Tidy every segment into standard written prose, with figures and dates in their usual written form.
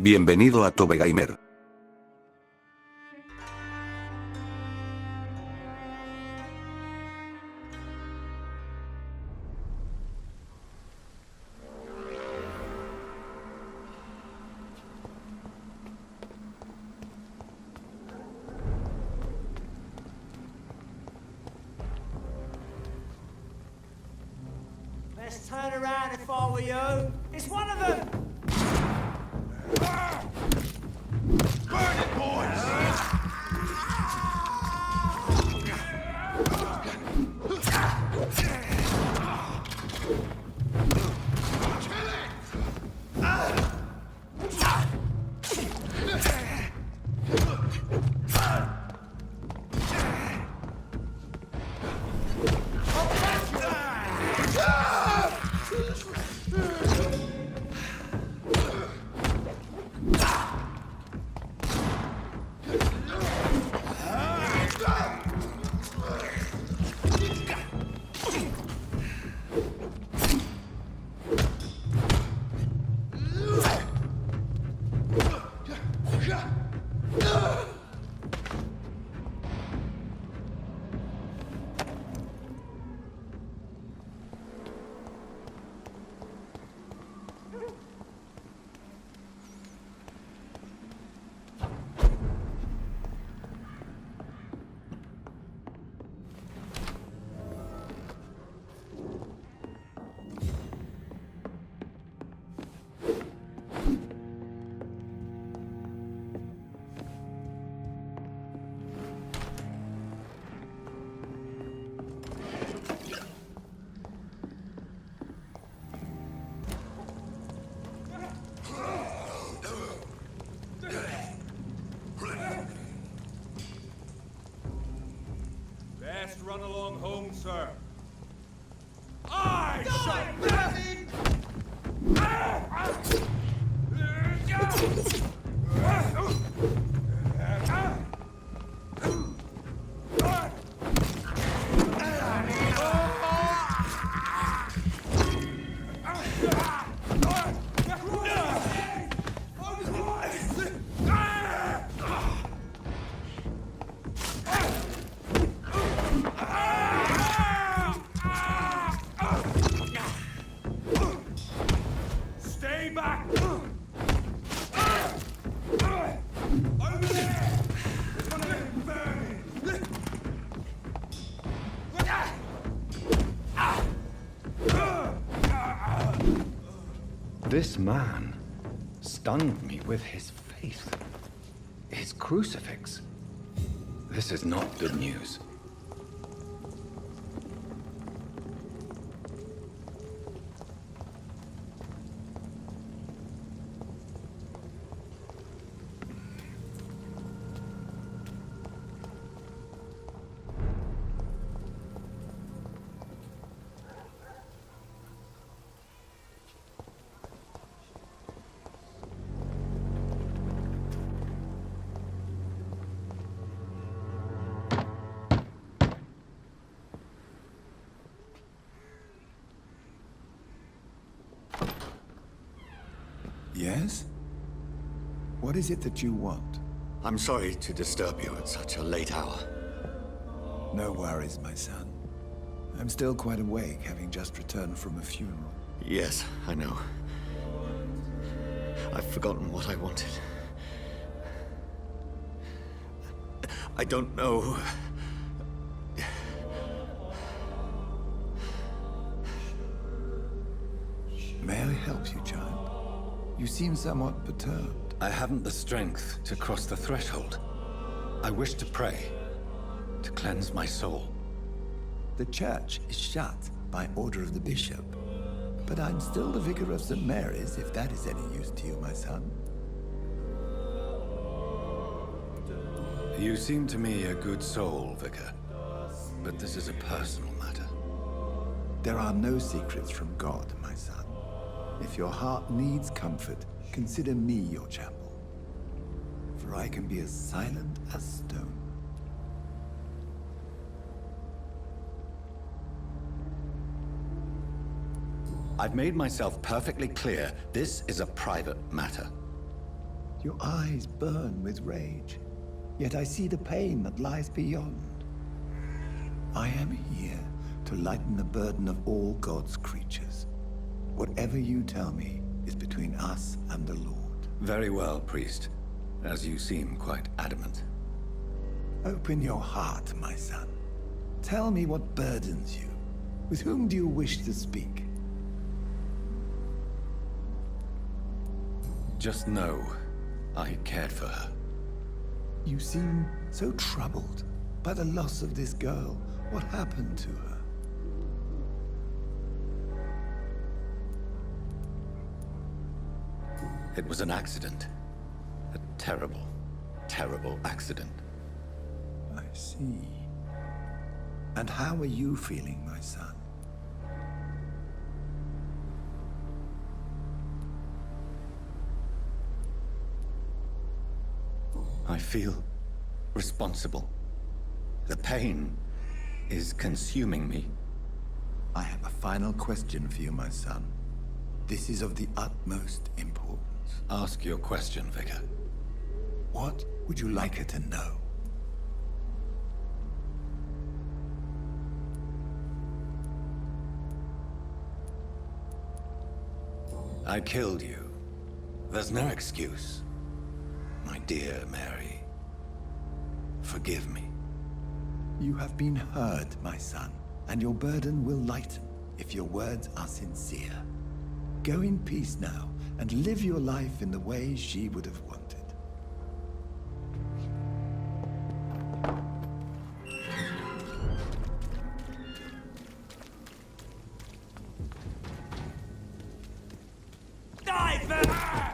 Bienvenido a VAMPYR. Let's turn around if I were you. It's one of them! Burn it, boys! Best run along home, sir. I shall nothing! Stay back! Over there! It's one of them vermin! This man stunned me with his faith. His crucifix. This is not good news. Yes? What is it that you want? I'm sorry to disturb you at such a late hour. No worries, my son. I'm still quite awake, having just returned from a funeral. Yes, I know. I've forgotten what I wanted. I don't know. May I help you, child? You seem somewhat perturbed. I haven't the strength to cross the threshold. I wish to pray, to cleanse my soul. The church is shut by order of the bishop. But I'm still the vicar of St. Mary's, if that is any use to you, my son. You seem to me a good soul, Vicar. But this is a personal matter. There are no secrets from God, my son. If your heart needs comfort, consider me your chapel. For I can be as silent as stone. I've made myself perfectly clear. This is a private matter. Your eyes burn with rage, yet I see the pain that lies beyond. I am here to lighten the burden of all God's creatures. Whatever you tell me is between us and the Lord. Very well, priest. As you seem quite adamant. Open your heart, my son. Tell me what burdens you. With whom do you wish to speak? Just know, I cared for her. You seem so troubled by the loss of this girl. What happened to her? It was an accident. A terrible, terrible accident. I see. And how are you feeling, my son? I feel responsible. The pain is consuming me. I have a final question for you, my son. This is of the utmost importance. Ask your question, Vicar. What would you like her to know? I killed you. There's no excuse. My dear Mary, forgive me. You have been heard, my son, and your burden will lighten if your words are sincere. Go in peace now, and live your life in the way she would have wanted. Die, Vampyr!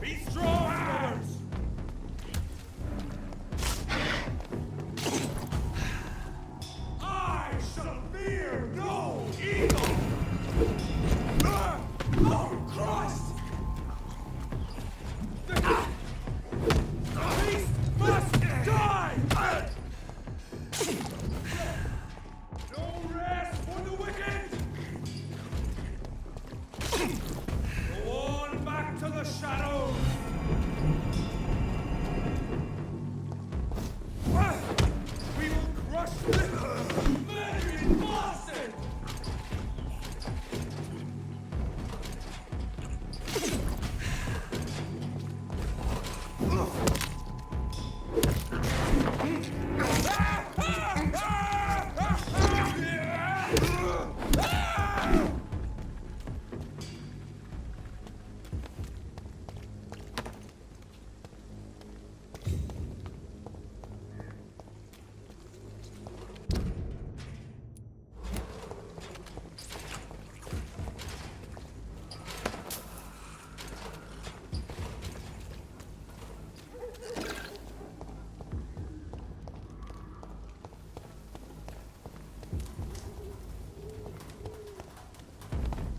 Be strong, brothers! I shall fear no evil! Oh, Christ! The beast must die! No rest for the wicked! Go on back to the shadows! We will crush this murdering bastard!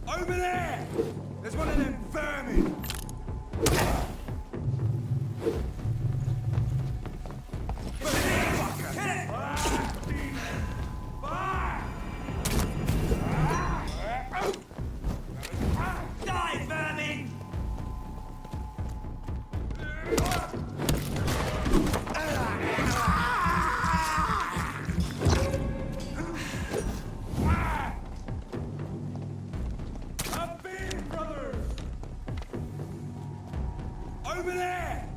Over there! There's one of them vermin! Die, vermin! Up in, brothers! Over there!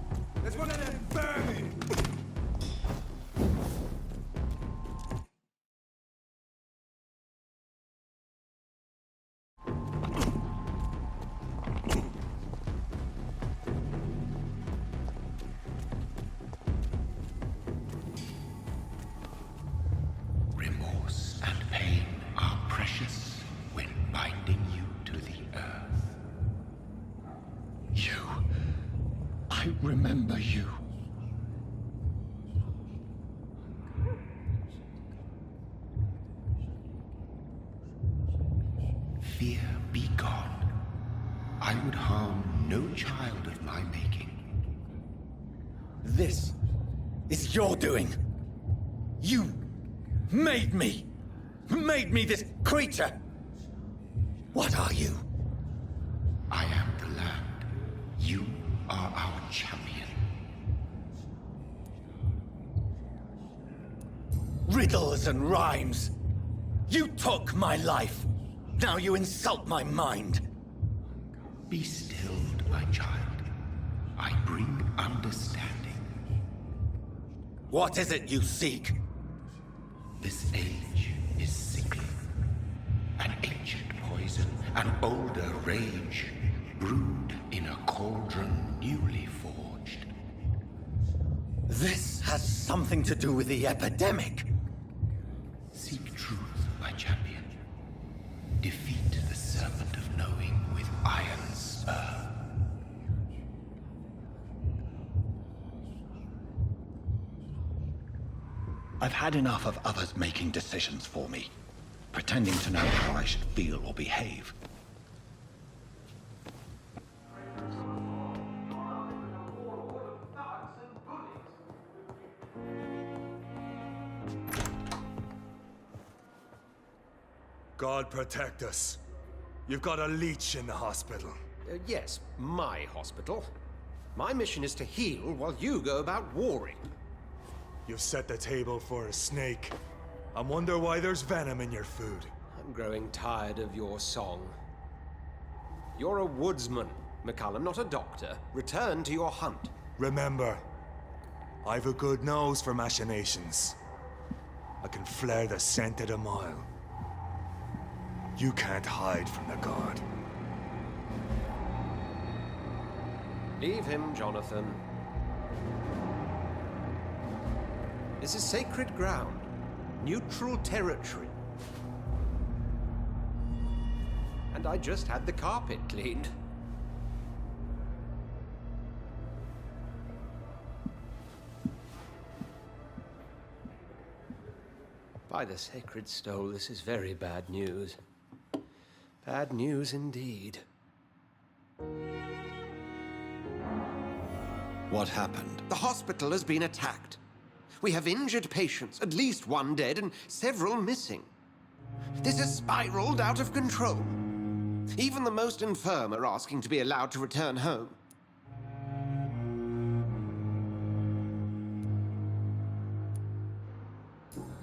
There's one of them vermin! Remorse and pain are precious when binding you to the earth. I remember you. no child of my making. This is your doing. You made me. Made me this creature. What are you? I am the land. You are our champion. Riddles and rhymes. You took my life. Now you insult my mind. Be stilled, my child. I bring understanding. What is it you seek? This age is sickly. An ancient poison, an older rage, brewed in a cauldron newly forged. This has something to do with the epidemic. Seek truth, my champion. Defeat the serpent of knowing with iron spur. I've had enough of others making decisions for me, pretending to know how I should feel or behave. God protect us. You've got a leech in the hospital. Yes, my hospital. My mission is to heal while you go about warring. You've set the table for a snake. I wonder why there's venom in your food. I'm growing tired of your song. You're a woodsman, McCullum, not a doctor. Return to your hunt. Remember, I've a good nose for machinations. I can flare the scent at a mile. You can't hide from the god. Leave him, Jonathan. This is sacred ground. Neutral territory. And I just had the carpet cleaned. By the sacred stole, this is very bad news. Bad news indeed. What happened? The hospital has been attacked. We have injured patients, at least one dead and several missing. This has spiraled out of control. Even the most infirm are asking to be allowed to return home.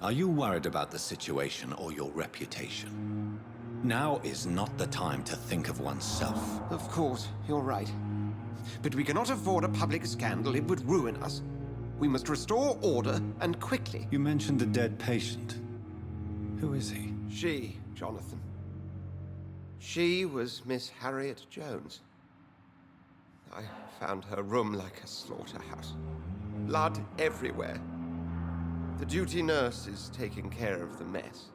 Are you worried about the situation or your reputation? Now is not the time to think of oneself. Of course, you're right. But we cannot afford a public scandal. It would ruin us. We must restore order, and quickly. You mentioned a dead patient. Who is he? She, Jonathan. She was Miss Harriet Jones. I found her room like a slaughterhouse. Blood everywhere. The duty nurse is taking care of the mess.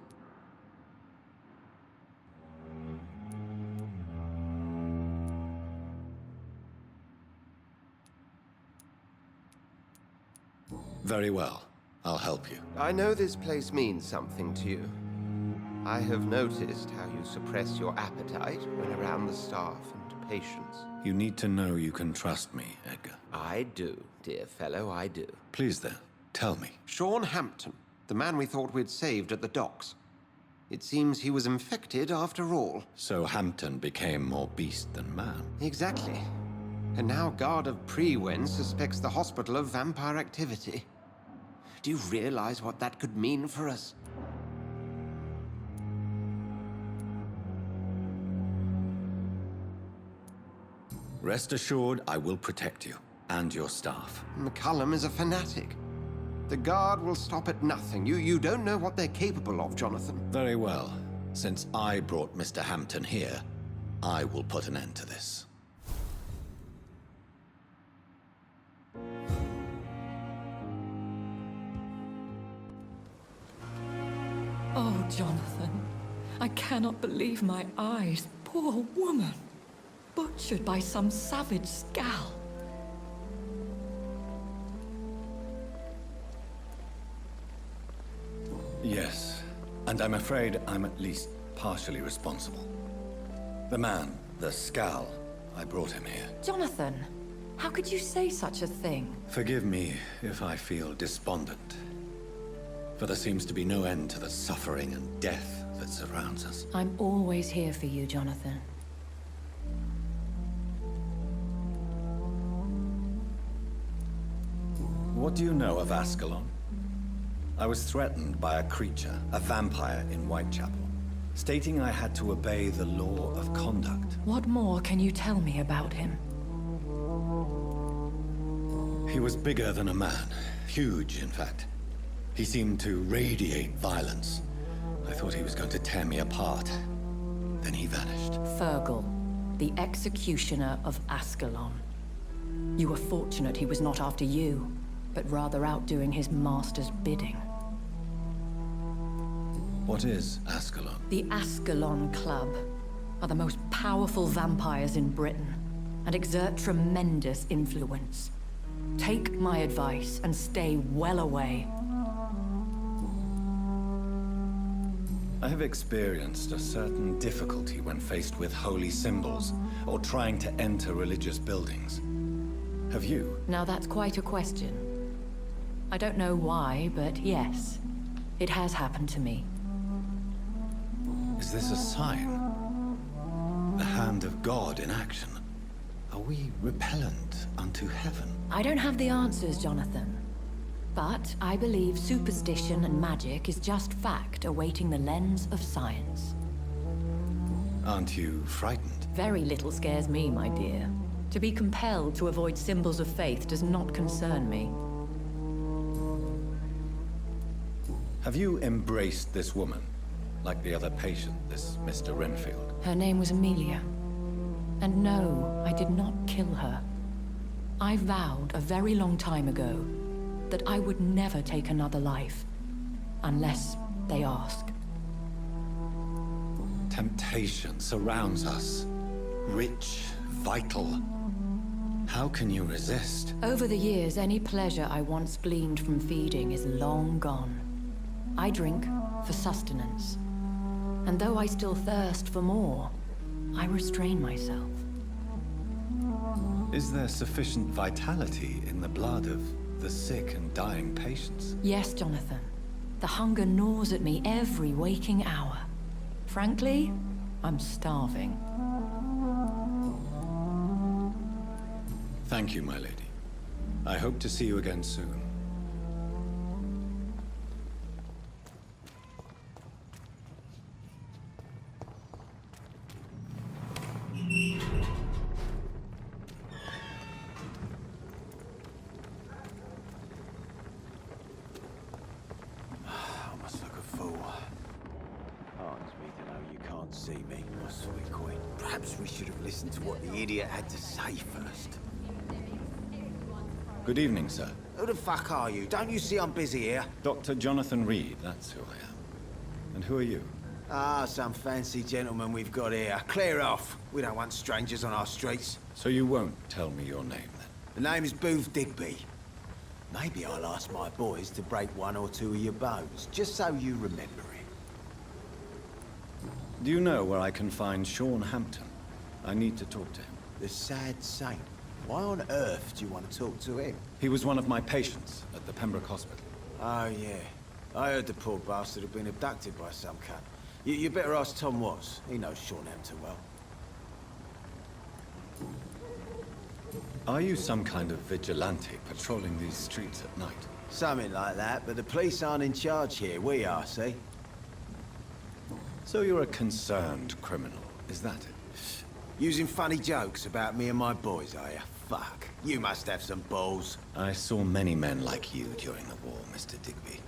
Very well. I'll help you. I know this place means something to you. I have noticed how you suppress your appetite when around the staff and patients. You need to know you can trust me, Edgar. I do, dear fellow, I do. Please then, tell me. Sean Hampton, the man we thought we'd saved at the docks. It seems he was infected after all. So Hampton became more beast than man. Exactly. And now Guard of Prewen suspects the hospital of vampire activity. Do you realize what that could mean for us? Rest assured, I will protect you and your staff. McCullum is a fanatic. The Guard will stop at nothing. You don't know what they're capable of, Jonathan. Very well. Since I brought Mr. Hampton here, I will put an end to this. Oh, Jonathan, I cannot believe my eyes. Poor woman, butchered by some savage scowl. Yes, and I'm afraid I'm at least partially responsible. The man, the scowl, I brought him here. Jonathan, how could you say such a thing? Forgive me if I feel despondent. For there seems to be no end to the suffering and death that surrounds us. I'm always here for you, Jonathan. What do you know of Ascalon? I was threatened by a creature, a vampire in Whitechapel, stating I had to obey the law of conduct. What more can you tell me about him? He was bigger than a man. Huge, in fact. He seemed to radiate violence. I thought he was going to tear me apart. Then he vanished. Fergal, the executioner of Ascalon. You were fortunate he was not after you, but rather out doing his master's bidding. What is Ascalon? The Ascalon Club are the most powerful vampires in Britain and exert tremendous influence. Take my advice and stay well away. I have experienced a certain difficulty when faced with holy symbols or trying to enter religious buildings. Have you? Now that's quite a question. I don't know why, but yes, it has happened to me. Is this a sign? The hand of God in action? Are we repellent unto heaven? I don't have the answers, Jonathan. But I believe superstition and magic is just fact awaiting the lens of science. Aren't you frightened? Very little scares me, my dear. To be compelled to avoid symbols of faith does not concern me. Have you embraced this woman? Like the other patient, this Mr. Renfield? Her name was Amelia. And no, I did not kill her. I vowed a very long time ago that I would never take another life, unless they ask. Temptation surrounds us. Rich, vital. How can you resist? Over the years, any pleasure I once gleaned from feeding is long gone. I drink for sustenance. And though I still thirst for more, I restrain myself. Is there sufficient vitality in the blood of the sick and dying patients? Yes, Jonathan. The hunger gnaws at me every waking hour. Frankly, I'm starving. Thank you, my lady. I hope to see you again soon. See me, my sweet queen. Perhaps we should have listened to what the idiot had to say first. Good evening, sir. Who the fuck are you? Don't you see I'm busy here? Dr. Jonathan Reed, that's who I am. And who are you? Ah, some fancy gentleman we've got here. Clear off. We don't want strangers on our streets. So you won't tell me your name, then? The name is Booth Digby. Maybe I'll ask my boys to break one or two of your bones, just so you remember it. Do you know where I can find Sean Hampton? I need to talk to him. The sad saint. Why on earth do you want to talk to him? He was one of my patients at the Pembroke Hospital. Oh, yeah. I heard the poor bastard had been abducted by some cunt. You better ask Tom Watts. He knows Sean Hampton well. Are you some kind of vigilante patrolling these streets at night? Something like that, but the police aren't in charge here. We are, see? So you're a concerned criminal, is that it? Using funny jokes about me and my boys, are you? Fuck. You must have some balls. I saw many men like you during the war, Mr. Digby.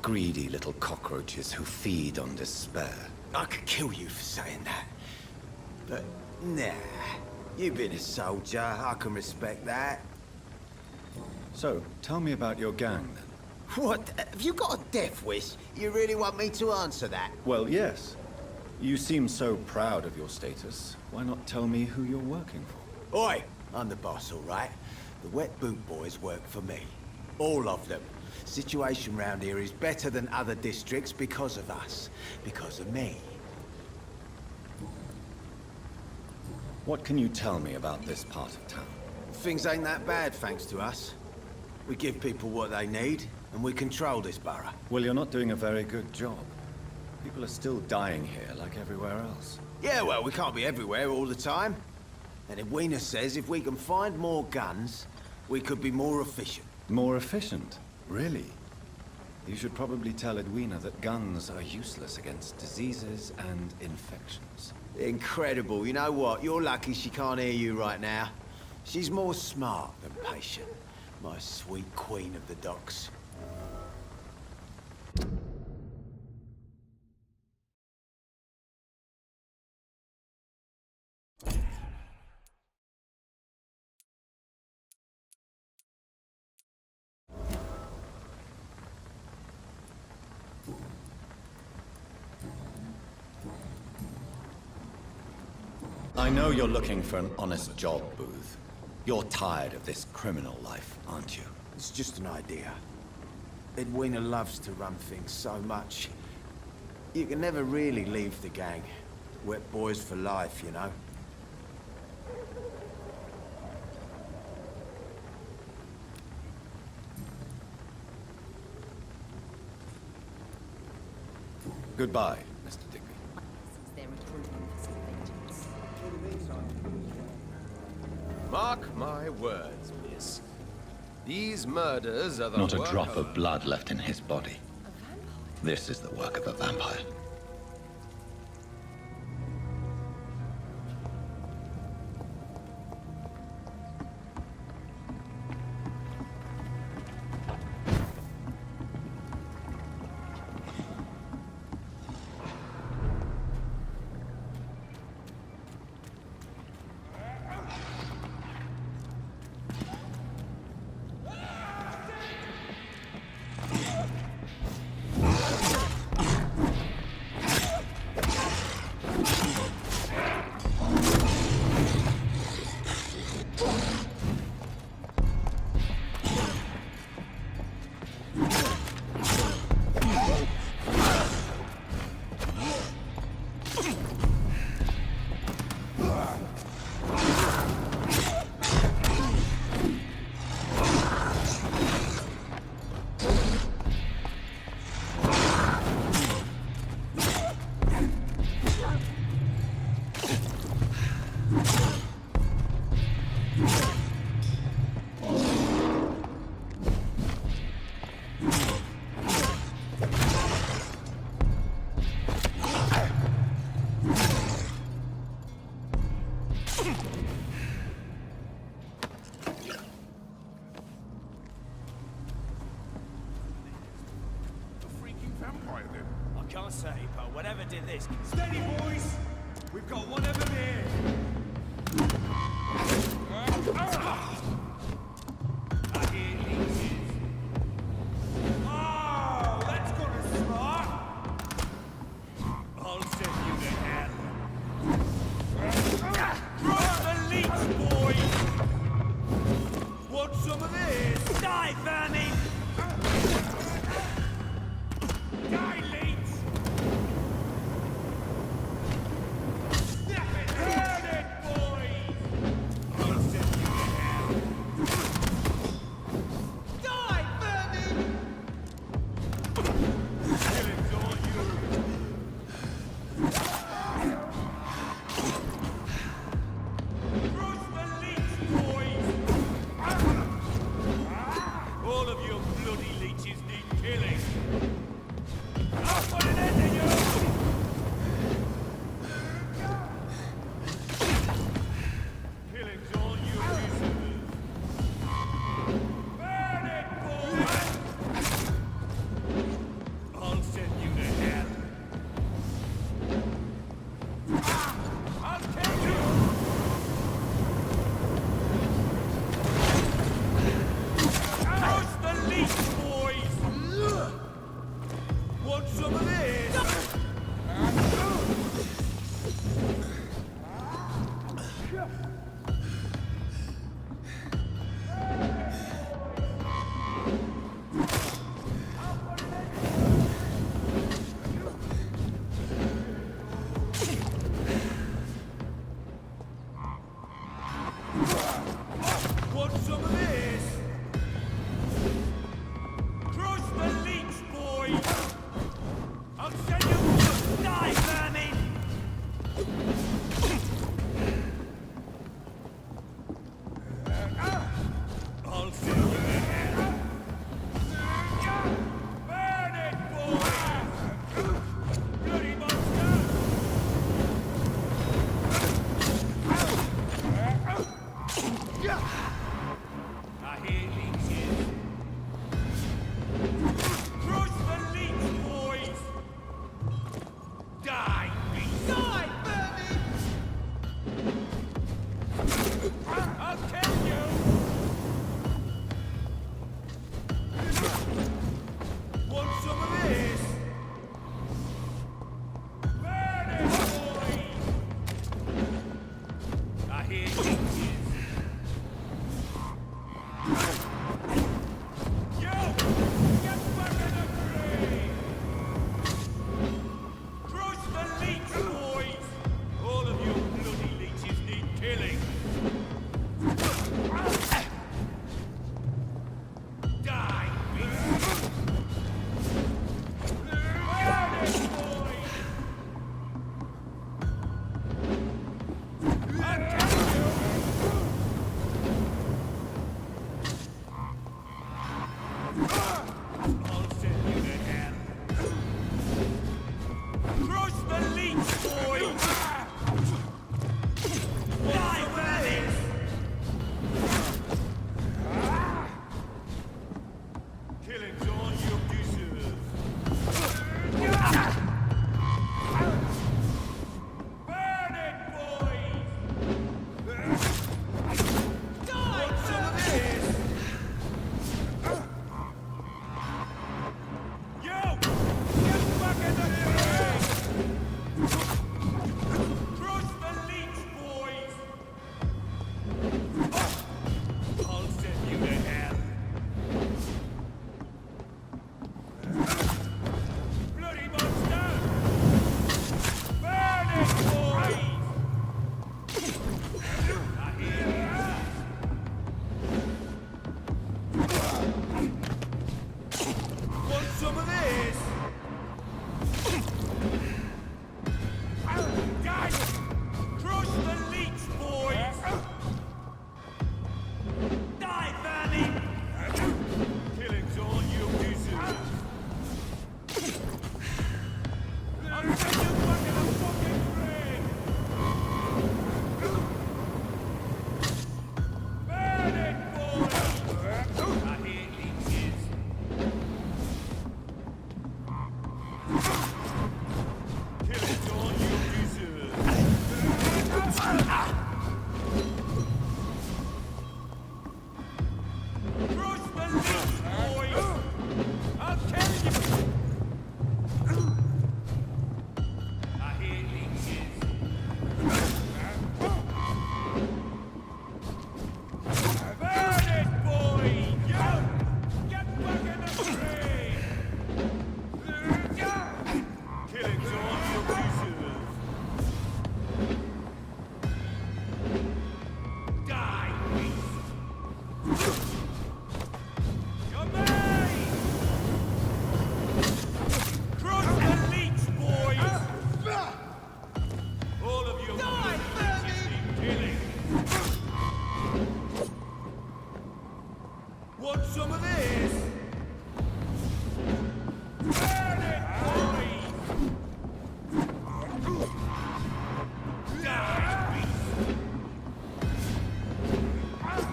Greedy little cockroaches who feed on despair. I could kill you for saying that. But, nah. You've been a soldier. I can respect that. So, tell me about your gang, then. What? Have you got a death wish? You really want me to answer that? Well, yes. You seem so proud of your status. Why not tell me who you're working for? Oi! I'm the boss, all right? The Wet Boot Boys work for me. All of them. Situation round here is better than other districts because of us. Because of me. What can you tell me about this part of town? Things ain't that bad, thanks to us. We give people what they need, and we control this borough. Well, you're not doing a very good job. People are still dying here, like everywhere else. Yeah, well, we can't be everywhere all the time. And Edwina says if we can find more guns, we could be more efficient. More efficient? Really? You should probably tell Edwina that guns are useless against diseases and infections. Incredible. You know what? You're lucky she can't hear you right now. She's more smart than patient. My sweet queen of the docks. I know you're looking for an honest job, Booth. You're tired of this criminal life, aren't you? It's just an idea. Edwina loves to run things so much. You can never really leave the gang. Wet boys for life, you know? Goodbye, Mr. Digby. Mark my words, miss. These murders are the Not a work drop of blood left in his body. This is the work of a vampire. Vampire then? I can't say, but whatever did this... Steady, boys! We've got one of them here! Oh, that's gonna smart! I'll send you to hell. Drop the leech, boys! Want some of this? Die, vermin! Die, leech! Snap it! Burn it, boys! I'll send you to hell. Die, vermin! Killing's all yours. Crush the leech, boys! All Want some of this? Burn it, boys! Die, beast!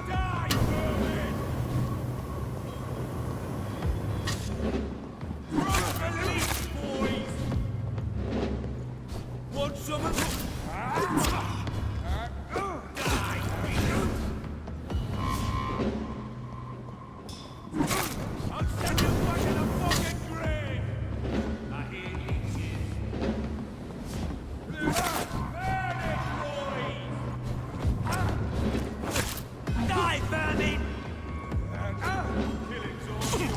Die, vermin! Cross the leash, boys! Want some of this? I'll send you back in a fucking grave! I hear leeches. Burn it, boys! Die, vermin! Killing's all you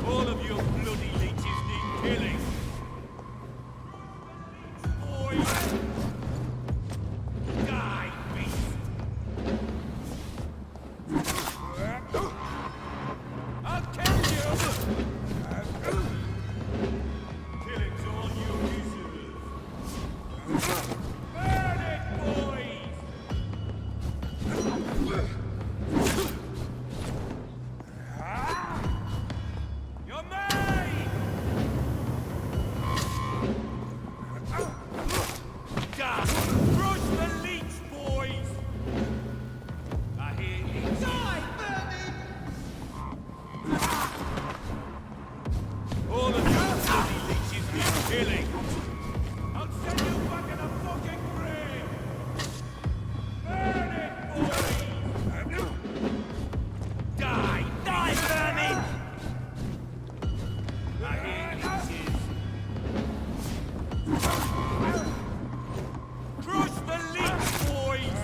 all of your bloody leeches need killing. Boys! Die, beast! I'll kill you! Killing's all you deserve. Burn it, boys! You're mine! Crush the leech, boys! I hear you. Die, vermin! All of you bloody leeches need killing! I'll send you back in a fucking grave! Burn it, boys! Die! Die, vermin! I hear leeches. Crush the leech, boys!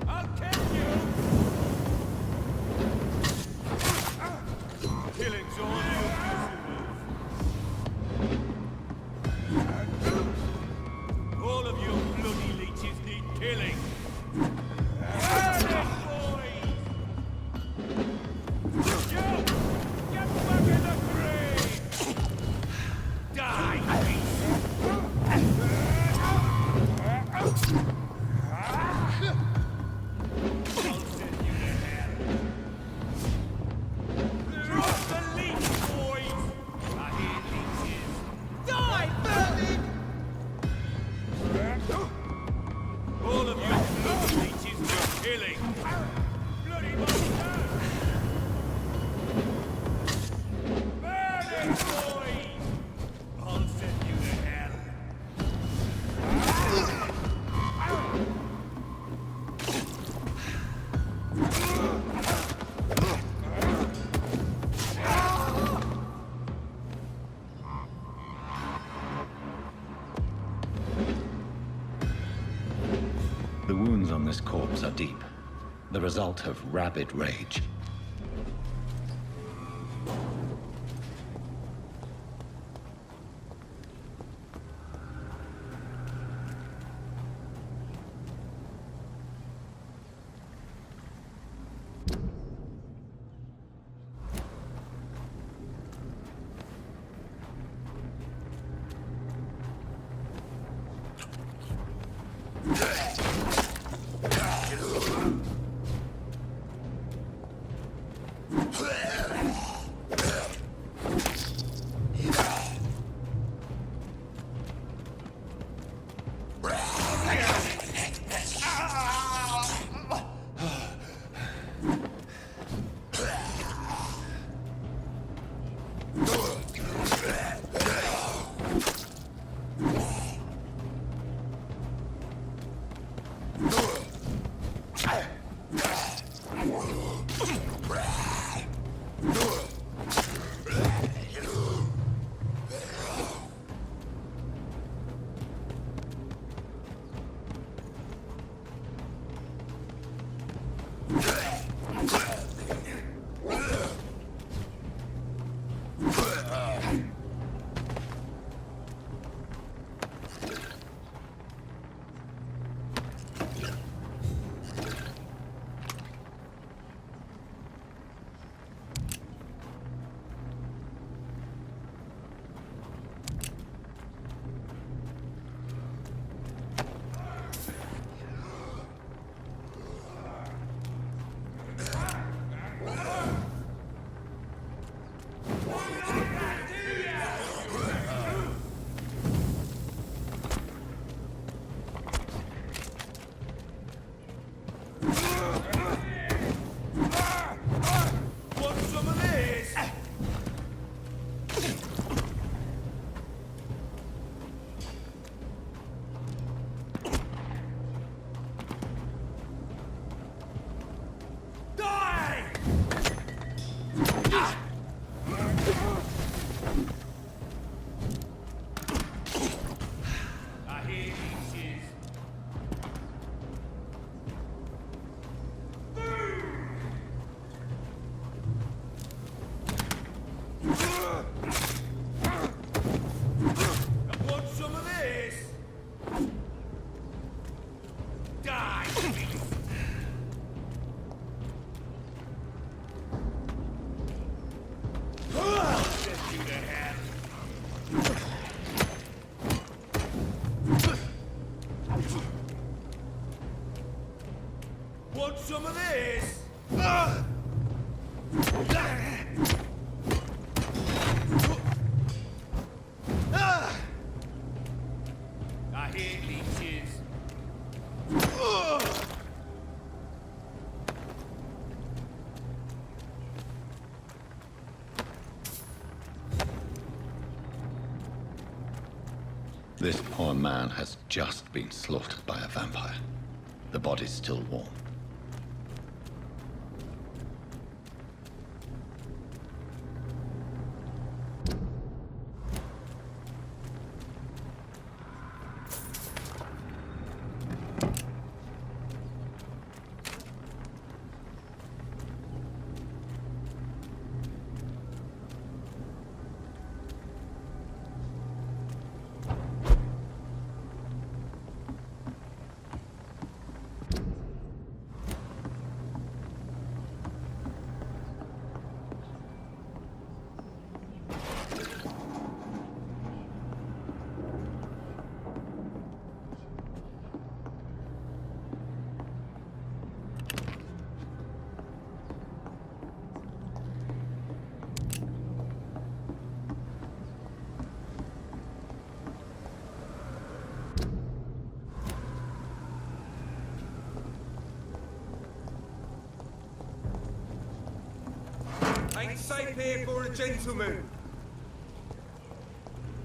I'll kill you! Killing's all you deserve. All of you bloody leeches need killing! Burn it, boys! You! Get back in the grave! Die, beast! I'll send you to hell. Drop the leech, boys! I hear leeches. Die, vermin! All of you bloody leeches need killing! Bloody monster! Burn it, boys! I'll send you to hell. The wounds on this corpse are deep, the result of rabid rage. you to hell. Want some of this? I hear leeches. This poor man has just been slaughtered by a vampire. The body's still warm. Ain't safe here for a gentleman.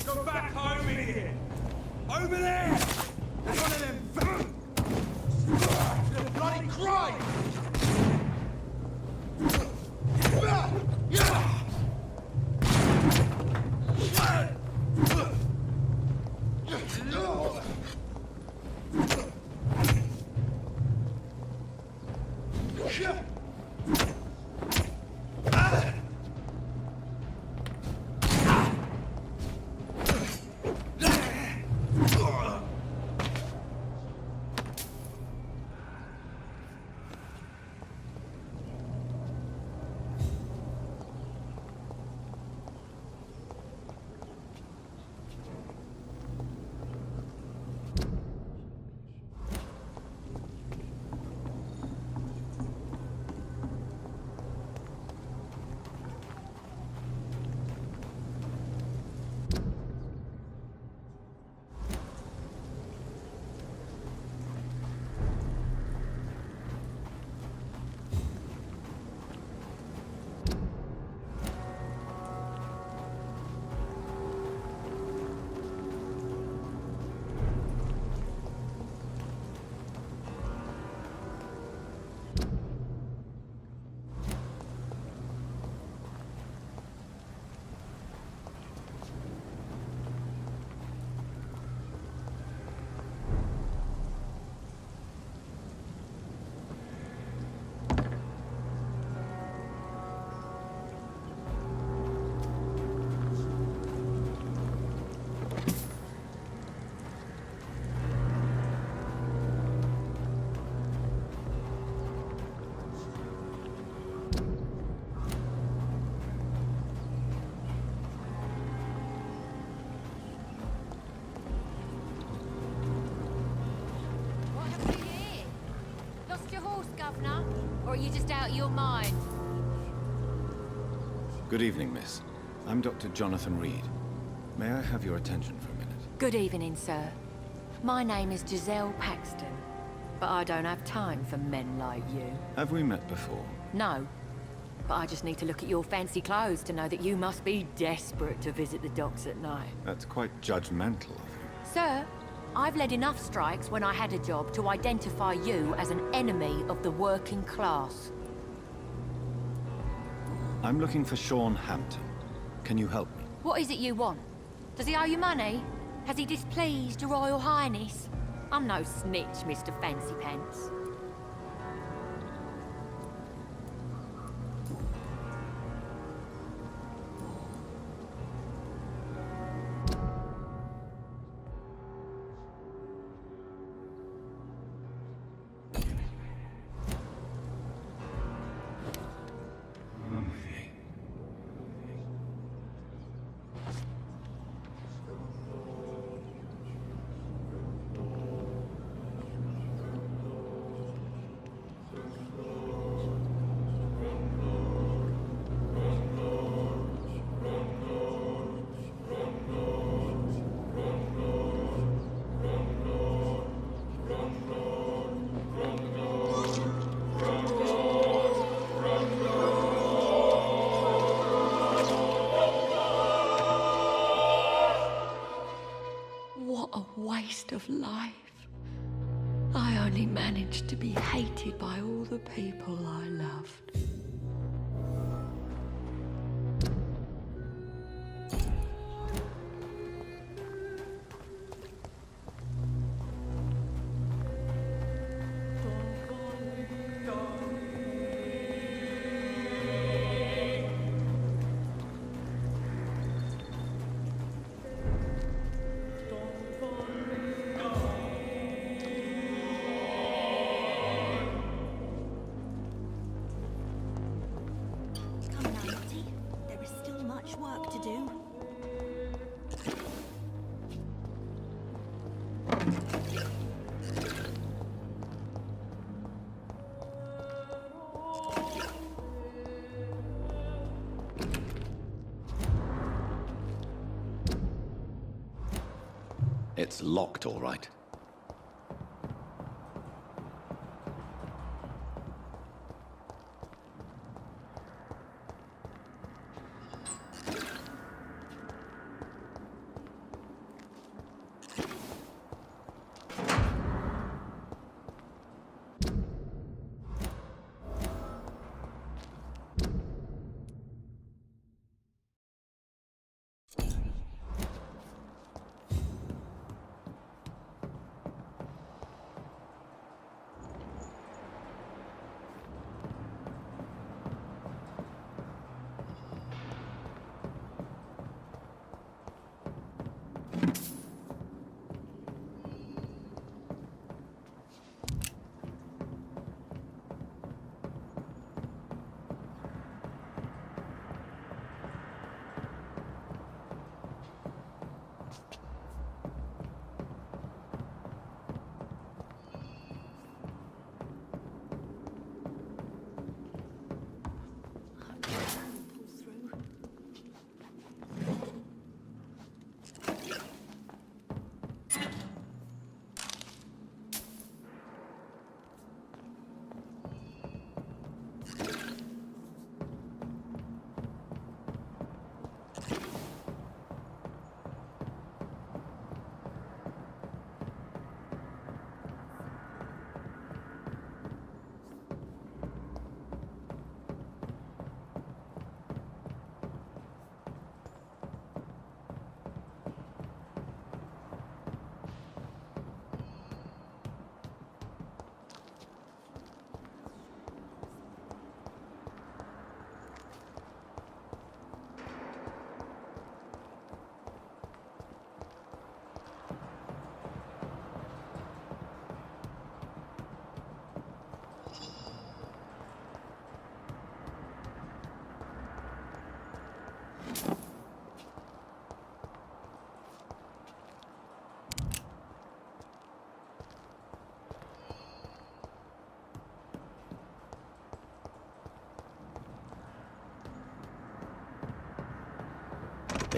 Go back home in here. Over there! There's one of them little bloody Christ! Or are you just out of your mind? Good evening, miss. I'm Dr. Jonathan Reed. May I have your attention for a minute? Good evening, sir. My name is Giselle Paxton, but I don't have time for men like you. Have we met before? No, but I just need to look at your fancy clothes to know that you must be desperate to visit the docks at night. That's quite judgmental of you. Sir, I've led enough strikes when I had a job to identify you as an enemy of the working class. I'm looking for Sean Hampton. Can you help me? What is it you want? Does he owe you money? Has he displeased your Royal Highness? I'm no snitch, Mr. Fancy Pants. waste of life. I only managed to be hated by all the people I loved. It's locked, all right.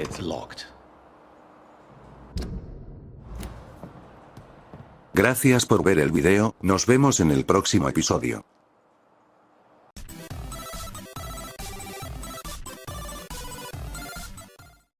It's locked. Gracias por ver el video, nos vemos en el próximo episodio.